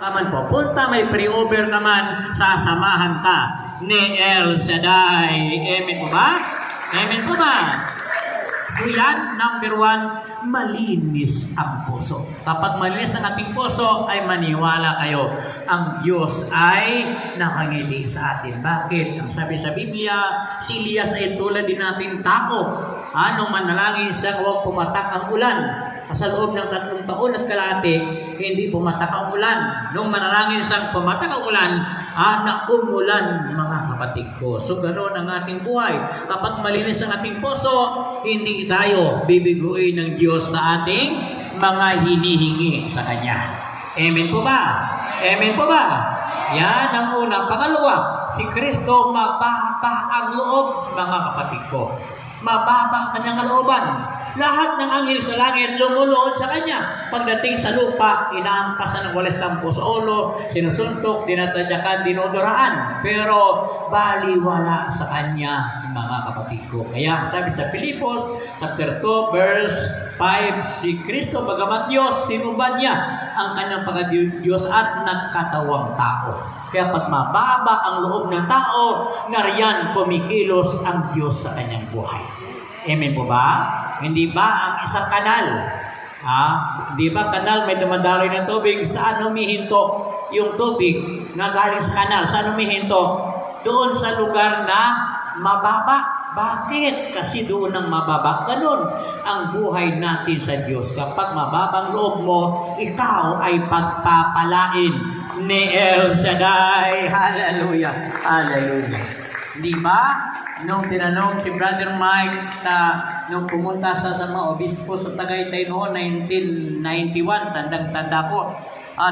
Naman pupunta, may pre-over naman, sasamahan ka ni El Shaddai. Amen po ba? Amen po ba? So yan, number one, malinis ang puso. Kapag malinis ang ating puso, ay maniwala kayo. Ang Diyos ay nakangiti sa atin. Bakit? Ang sabi sa Biblia, si Elias ay tulad din natin tao. Nung manalangin siya, huwag pumatak ang ulan. Sa loob ng 3 taon at kalahati, hindi pumatak ang ulan. Nung manalangin siyang pumatak ang ulan, naumulan, mga kapatid ko. So, ganoon ang ating buhay. Kapag malinis ang ating puso, hindi tayo bibiguin ng Diyos sa ating mga hinihingi sa Kanya. Amen po ba? Amen po ba? Yan ang una. Pangalawa, si Kristo mababa ang loob, mga kapatid ko. Mababa ang kanyang kalooban. Lahat ng anghel sa langit lumulood sa kanya. Pagdating sa lupa, inaangkasan ng walis tampo sa ulo, sinusuntok, dinatadyakan, dinodoraan. Pero baliwala sa kanya, mga kapatid ko. Kaya sabi sa Filipos, chapter 2, verse 5, si Kristo, bagamat Diyos, sinubad niya ang kanyang pagka-Diyos at nagkatawang tao. Kaya pag mababa ang loob ng tao, nariyan kumikilos ang Diyos sa kanyang buhay. Amen po ba? Hindi ba ang isang kanal? Hindi ba kanal may dumadaloy na tubig? Saan humihinto yung tubig na galing sa kanal? Saan humihinto? Doon sa lugar na mababa. Bakit? Kasi doon ang mababa. Ganun ang buhay natin sa Diyos. Kapag mababang loob mo, ikaw ay pagpapalain ni El Shaddai. Hallelujah! Hallelujah! Di ba? Nung tinanong si Brother Mike nung pumunta sa mga obispo sa Tagaytay noon, 1991, tandang-tanda ko,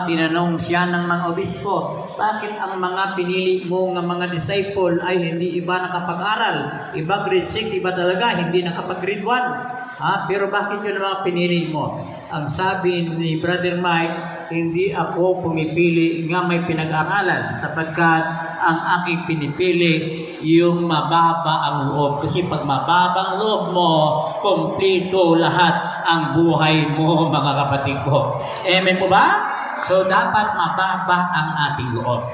tinanong siya ng mga obispo, bakit ang mga pinili mo ng mga disciple ay hindi iba nakapag-aral? Iba grade 6, iba talaga, hindi nakapag-grade 1. Pero bakit yun ang mga pinili mo? Ang sabi ni Brother Mike, hindi ako pumipili nga may pinag-aralan sapagkat ang aking pinipili yung mababa ang loob. Kasi pag mababa ang loob mo, kompleto lahat ang buhay mo, mga kapatid ko. Amen po ba? So, dapat mababa ang ating loob.